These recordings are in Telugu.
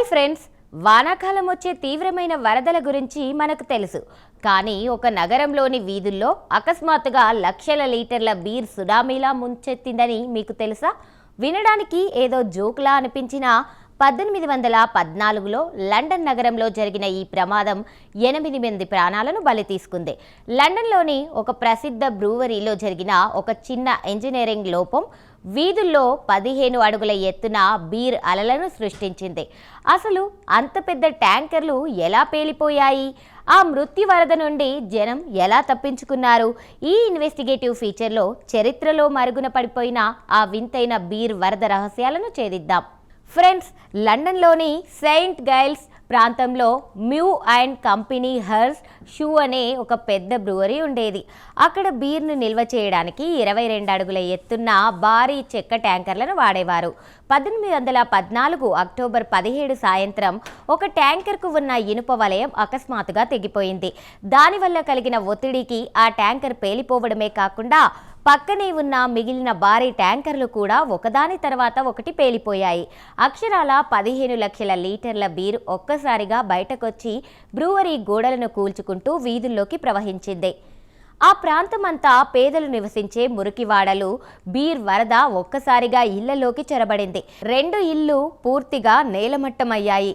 హాయ్ ఫ్రెండ్స్, వానాకాలం వచ్చే తీవ్రమైన వరదల గురించి మనకు తెలుసు. కానీ ఒక నగరంలోని వీధుల్లో అకస్మాత్తుగా లక్షల లీటర్ల బీర్ సునామీలా ముంచెత్తిందని మీకు తెలుసా? వినడానికి ఏదో జోక్లా అనిపించినా 1814లో లండన్ నగరంలో జరిగిన ఈ ప్రమాదం 8 మంది ప్రాణాలను బలి తీసుకుంది. లండన్లోని ఒక ప్రసిద్ధ బ్రూవరీలో జరిగిన ఒక చిన్న ఇంజనీరింగ్ లోపం వీధుల్లో 15 అడుగుల ఎత్తున బీర్ అలలను సృష్టించింది. అసలు అంత పెద్ద ట్యాంకర్లు ఎలా పేలిపోయాయి? ఆ మృత్యు వరద నుండి జనం ఎలా తప్పించుకున్నారు? ఈ ఇన్వెస్టిగేటివ్ ఫీచర్లో చరిత్రలో మరుగున పడిపోయిన ఆ వింతైన బీర్ వరద రహస్యాలను ఛేదిద్దాం. ఫ్రెండ్స్, లండన్లోని సెయింట్ గైల్స్ ప్రాంతంలో mu and company hurts shoe అనే ఒక పెద్ద బ్రూవరీ ఉండేది. అక్కడ బీర్ను నిల్వ చేయడానికి 22 అడుగుల ఎత్తున్న భారీ చెక్క ట్యాంకర్లను వాడేవారు. 1814 అక్టోబర్ 17 సాయంత్రం ఒక ట్యాంకర్కు ఉన్న ఇనుప వలయం అకస్మాత్తుగా తెగిపోయింది. దానివల్ల కలిగిన ఒత్తిడికి ఆ ట్యాంకర్ పేలిపోవడమే కాకుండా పక్కనే ఉన్న మిగిలిన భారీ ట్యాంకర్లు కూడా ఒకదాని తర్వాత ఒకటి పేలిపోయాయి. అక్షరాల 15 లక్షల లీటర్ల బీర్ ఒక్కసారిగా బయటకొచ్చి బ్రూవరీ గోడలను కూల్చుకుంటూ వీధుల్లోకి ప్రవహించింది. ఆ ప్రాంతమంతా పేదలు నివసించే మురికివాడలు. బీర్ వరద ఒక్కసారిగా ఇళ్లలోకి చొరబడింది. 2 ఇళ్లు పూర్తిగా నేలమట్టమయ్యాయి.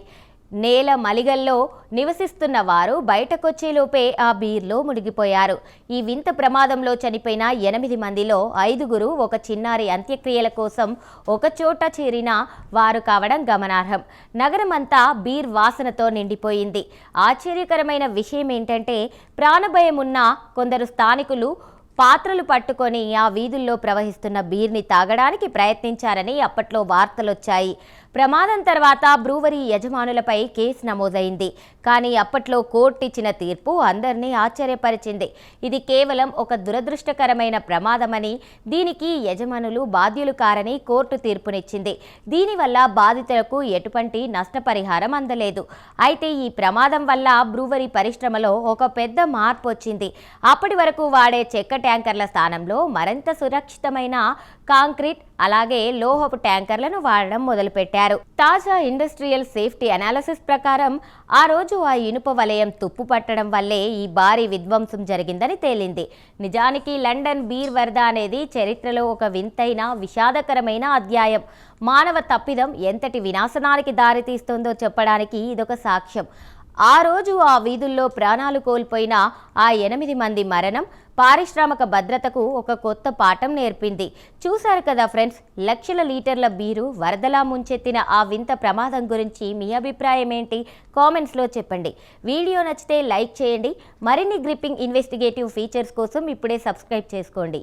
నేల మలిగల్లో నివసిస్తున్న వారు బయటకొచ్చేలోపే ఆ బీర్లో మునిగిపోయారు. ఈ వింత ప్రమాదంలో చనిపోయిన 8 మందిలో 5గురు ఒక చిన్నారి అంత్యక్రియల కోసం ఒకచోట చేరిన వారు కావడం గమనార్హం. నగరమంతా బీర్ వాసనతో నిండిపోయింది. ఆశ్చర్యకరమైన విషయం ఏంటంటే, ప్రాణభయం ఉన్న కొందరు స్థానికులు పాత్రలు పట్టుకొని ఆ వీధుల్లో ప్రవహిస్తున్న బీర్ని తాగడానికి ప్రయత్నించారని అప్పట్లో వార్తలొచ్చాయి. ప్రమాదం తర్వాత బ్రూవరీ యజమానులపై కేసు నమోదైంది. కానీ అప్పట్లో కోర్టు ఇచ్చిన తీర్పు అందరినీ ఆశ్చర్యపరిచింది. ఇది కేవలం ఒక దురదృష్టకరమైన ప్రమాదమని, దీనికి యజమానులు బాధ్యులు కారని కోర్టు తీర్పునిచ్చింది. దీనివల్ల బాధితులకు ఎటువంటి నష్టపరిహారం అందలేదు. అయితే ఈ ప్రమాదం వల్ల బ్రూవరీ పరిశ్రమలో ఒక పెద్ద మార్పు వచ్చింది. అప్పటి వరకు వాడే చెక్క ట్యాంకర్ల స్థానంలో మరింత సురక్షితమైన కాంక్రీట్ అలాగే లోహపు ట్యాంకర్లను వాడడం మొదలుపెట్టారు. తాజా ఇండస్ట్రియల్ సేఫ్టీ అనాలిసిస్ ప్రకారం ఆ రోజు ఆ ఇనుప వలయం తుప్పు పట్టడం వల్లే ఈ భారీ విధ్వంసం జరిగిందని తేలింది. నిజానికి లండన్ బీర్ వరద అనేది చరిత్రలో ఒక వింతైన విషాదకరమైన అధ్యాయం. మానవ తప్పిదం ఎంతటి వినాశనానికి దారితీస్తుందో చెప్పడానికి ఇదొక సాక్ష్యం. ఆ రోజు ఆ వీధుల్లో ప్రాణాలు కోల్పోయిన ఆ 8 మంది మరణం పారిశ్రామిక భద్రతకు ఒక కొత్త పాఠం నేర్పింది. చూశారు కదా ఫ్రెండ్స్, లక్షల లీటర్ల బీరు వరదలా ముంచెత్తిన ఆ వింత ప్రమాదం గురించి మీ అభిప్రాయం ఏంటి? కామెంట్స్లో చెప్పండి. వీడియో నచ్చితే లైక్ చేయండి. మరిన్ని గ్రిప్పింగ్ ఇన్వెస్టిగేటివ్ ఫీచర్స్ కోసం ఇప్పుడే సబ్స్క్రైబ్ చేసుకోండి.